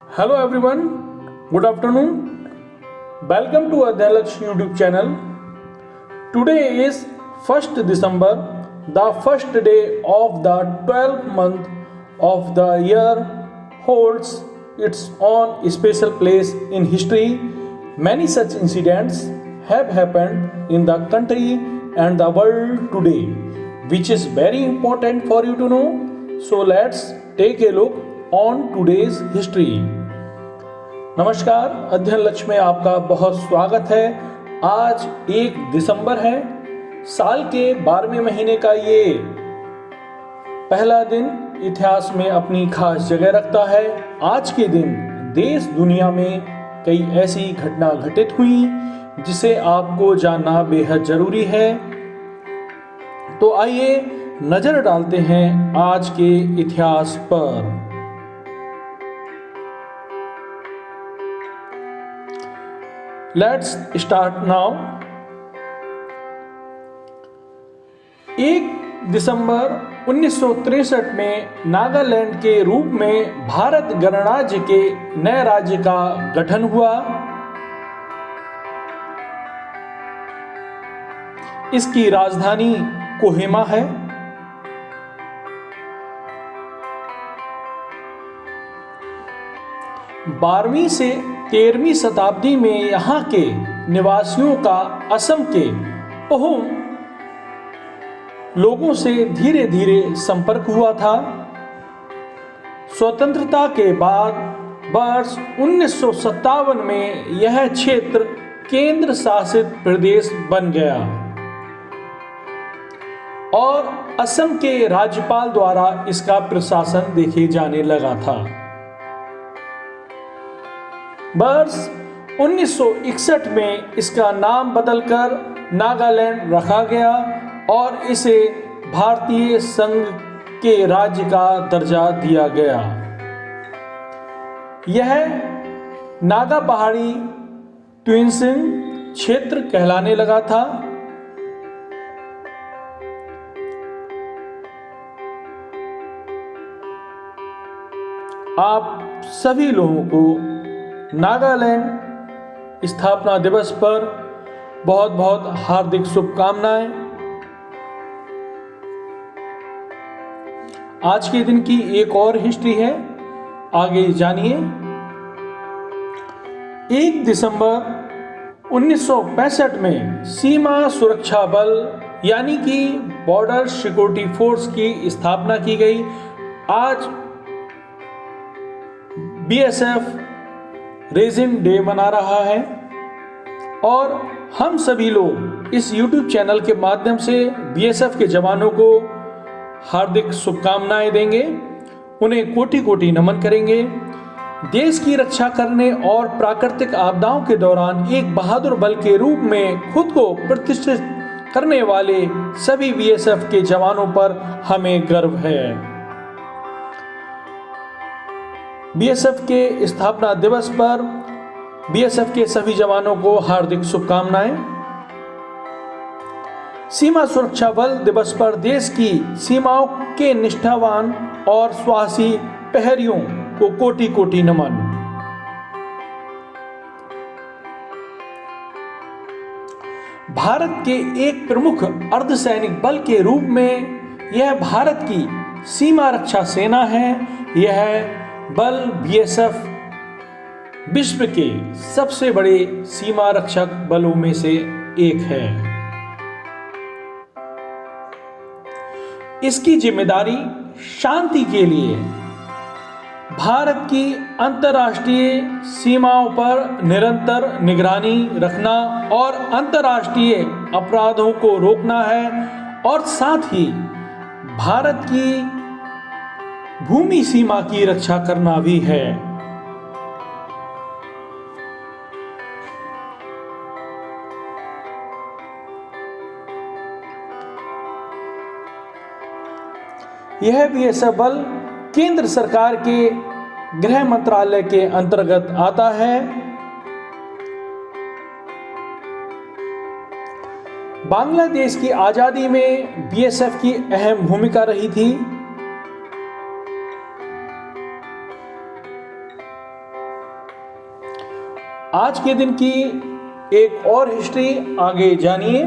Hello everyone, good afternoon. Welcome to Adhyalaksh YouTube channel. Today is 1st December, the first day of the 12th month of the year holds its own special place in history. Many such incidents have happened in the country and the world today, which is very important for you to know. So let's take a look on today's history. नमस्कार, अध्ययन लक्ष्य में आपका बहुत स्वागत है। आज 1 दिसंबर है। साल के 12वें महीने का ये पहला दिन इतिहास में अपनी खास जगह रखता है। आज के दिन देश दुनिया में कई ऐसी घटना घटित हुई जिसे आपको जानना बेहद जरूरी है। तो आइए नजर डालते हैं आज के इतिहास पर। Let's start now. 1 दिसंबर 1963 में नागालैंड के रूप में भारत गणराज्य के नए राज्य का गठन हुआ। इसकी राजधानी कोहिमा है। बारहवीं से 13वीं शताब्दी में यहाँ के निवासियों का असम के अहोम लोगों से धीरे धीरे संपर्क हुआ था। स्वतंत्रता के बाद वर्ष 1957 में यह क्षेत्र केंद्र शासित प्रदेश बन गया और असम के राज्यपाल द्वारा इसका प्रशासन देखे जाने लगा था। वर्ष 1961 में इसका नाम बदलकर नागालैंड रखा गया और इसे भारतीय संघ के राज्य का दर्जा दिया गया। यह नागा पहाड़ी ट्विंसिंग क्षेत्र कहलाने लगा था। आप सभी लोगों को नागालैंड स्थापना दिवस पर बहुत बहुत हार्दिक शुभकामनाएं। आज के दिन की एक और हिस्ट्री है, आगे जानिए। 1 दिसंबर 1965 में सीमा सुरक्षा बल यानी कि बॉर्डर सिक्योरिटी फोर्स की स्थापना की गई। आज बीएसएफ रेजिन डे मना रहा है और हम सभी लोग इस YouTube चैनल के माध्यम से बीएसएफ के जवानों को हार्दिक शुभकामनाएं देंगे, उन्हें कोटि कोटि नमन करेंगे। देश की रक्षा करने और प्राकृतिक आपदाओं के दौरान एक बहादुर बल के रूप में खुद को प्रतिष्ठित करने वाले सभी बीएसएफ के जवानों पर हमें गर्व है। बीएसएफ के स्थापना दिवस पर बीएसएफ के सभी जवानों को हार्दिक शुभकामनाएं। सीमा सुरक्षा बल दिवस पर देश की सीमाओं के निष्ठावान और साहसी प्रहरियों को कोटि कोटि नमन। भारत के एक प्रमुख अर्धसैनिक बल के रूप में यह भारत की सीमा रक्षा सेना है। यह बल बीएसएफ विश्व के सबसे बड़े सीमा रक्षक बलों में से एक है। इसकी जिम्मेदारी शांति के लिए भारत की अंतर्राष्ट्रीय सीमाओं पर निरंतर निगरानी रखना और अंतर्राष्ट्रीय अपराधों को रोकना है और साथ ही भारत की भूमि सीमा की रक्षा करना भी है। यह बीएसएफ बल केंद्र सरकार के गृह मंत्रालय के अंतर्गत आता है। बांग्लादेश की आजादी में बीएसएफ की अहम भूमिका रही थी। आज के दिन की एक और हिस्ट्री आगे जानिए।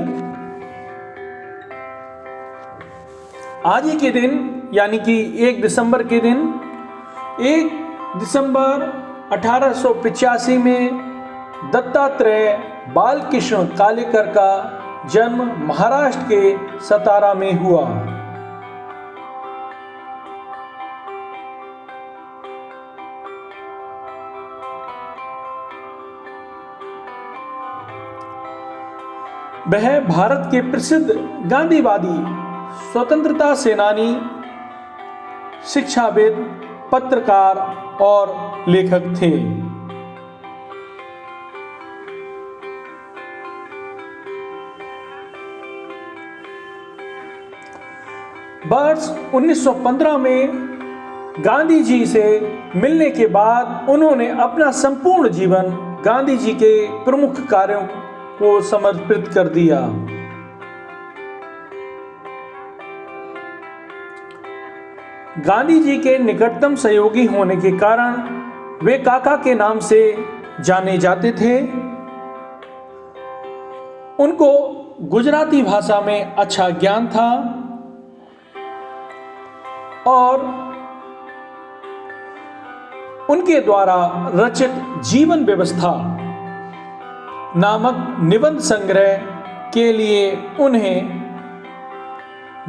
आज ही के दिन यानी कि 1 दिसंबर के दिन 1 दिसंबर 1885 में दत्तात्रेय बालकृष्ण कालेकर का जन्म महाराष्ट्र के सतारा में हुआ। वह भारत के प्रसिद्ध गांधीवादी, स्वतंत्रता सेनानी, शिक्षाविद, पत्रकार और लेखक थे। वर्ष 1915 में गांधी जी से मिलने के बाद उन्होंने अपना संपूर्ण जीवन गांधी जी के प्रमुख कार्यों को समर्पित कर दिया। गांधी जी के निकटतम सहयोगी होने के कारण वे काका के नाम से जाने जाते थे। उनको गुजराती भाषा में अच्छा ज्ञान था और उनके द्वारा रचित जीवन व्यवस्था नामक निबंध संग्रह के लिए उन्हें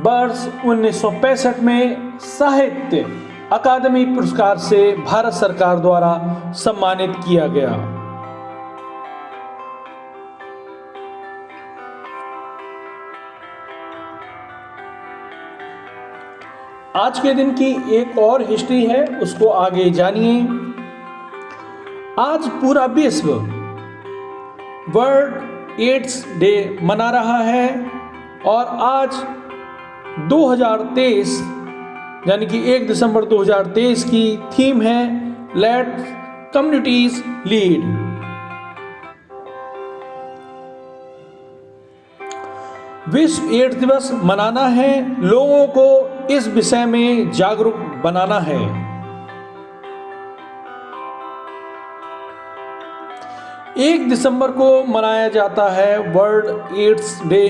वर्ष 1965 में साहित्य अकादमी पुरस्कार से भारत सरकार द्वारा सम्मानित किया गया। आज के दिन की एक और हिस्ट्री है, उसको आगे जानिए। आज पूरा विश्व वर्ल्ड एड्स डे मना रहा है और आज 2023 यानी कि 1 दिसंबर 2023 की थीम है लेट कम्युनिटीज लीड। विश्व एड्स दिवस मनाना है, लोगों को इस विषय में जागरूक बनाना है। एक दिसंबर को मनाया जाता है वर्ल्ड एड्स डे।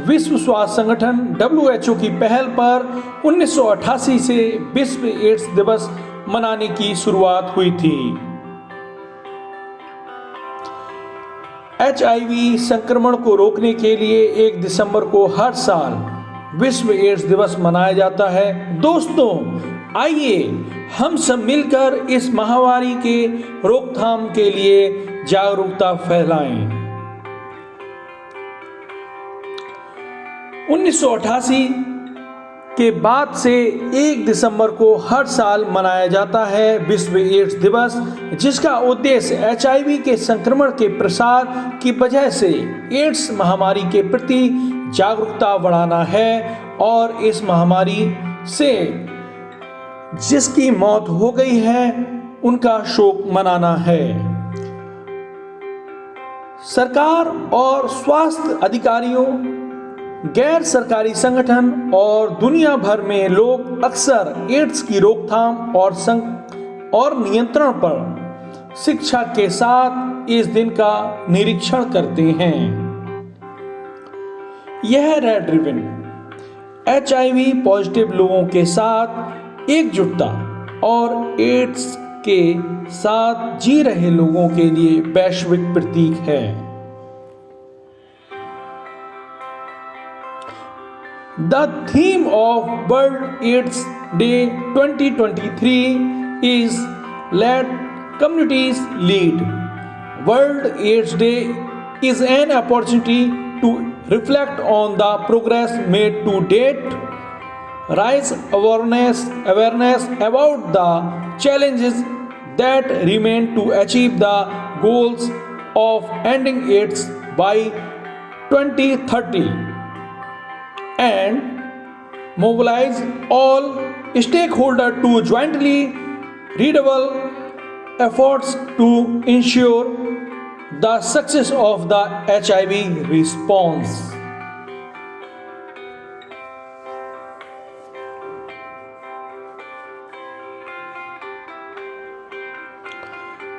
विश्व स्वास्थ्य संगठन WHO की पहल पर 1988 से विश्व एड्स दिवस मनाने की शुरुआत हुई थी। HIV संक्रमण को रोकने के लिए 1 दिसंबर को हर साल विश्व एड्स दिवस मनाया जाता है। दोस्तों, आइए हम सब मिलकर इस महामारी के रोकथाम के लिए जागरूकता फैलाएं। 1988 के बाद से 1 दिसंबर को हर साल मनाया जाता है विश्व एड्स दिवस, जिसका उद्देश्य HIV के संक्रमण के प्रसार की वजह से एड्स महामारी के प्रति जागरूकता बढ़ाना है और इस महामारी से जिसकी मौत हो गई है उनका शोक मनाना है। सरकार और स्वास्थ्य अधिकारियों, गैर सरकारी संगठन और दुनिया भर में लोग अक्सर एड्स की रोकथाम और नियंत्रण पर शिक्षा के साथ इस दिन का निरीक्षण करते हैं। यह रेड रिबन HIV पॉजिटिव लोगों के साथ एकजुटता और एड्स के साथ जी रहे लोगों के लिए वैश्विक प्रतीक है। The theme of World AIDS Day 2023 is Let Communities Lead. World AIDS Day is an opportunity to reflect on the progress made to date, raise awareness about the challenges that remain to achieve the goals of ending AIDS by 2030, and mobilize all stakeholders to jointly redouble efforts to ensure the success of the HIV response.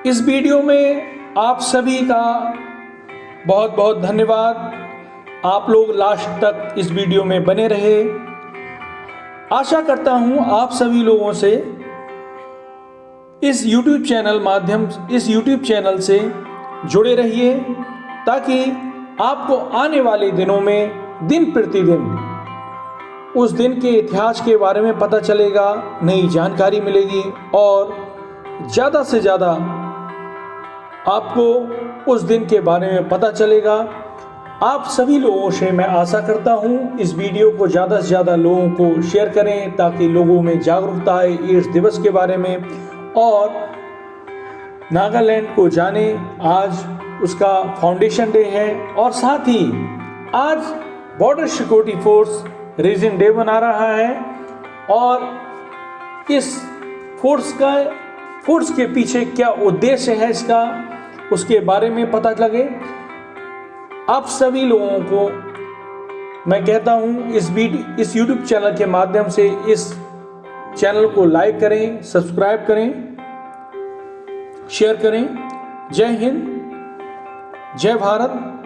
इस video में आप सभी का बहुत बहुत धन्यवाद। आप लोग लास्ट तक इस वीडियो में बने रहे। आशा करता हूं आप सभी लोगों से इस YouTube चैनल से जुड़े रहिए, ताकि आपको आने वाले दिनों में दिन प्रतिदिन उस दिन के इतिहास के बारे में पता चलेगा, नई जानकारी मिलेगी और ज़्यादा से ज़्यादा आपको उस दिन के बारे में पता चलेगा। आप सभी लोगों से मैं आशा करता हूं इस वीडियो को ज़्यादा से ज़्यादा लोगों को शेयर करें, ताकि लोगों में जागरूकता आए एड्स दिवस के बारे में और नागालैंड को जाने। आज उसका फाउंडेशन डे है और साथ ही आज border security force raising day मना रहा है और इस फोर्स के पीछे क्या उद्देश्य है इसका, उसके बारे में पता लगे। आप सभी लोगों को मैं कहता हूं इस YouTube चैनल के माध्यम से इस चैनल को लाइक करें, सब्सक्राइब करें, शेयर करें। जय हिंद, जय भारत।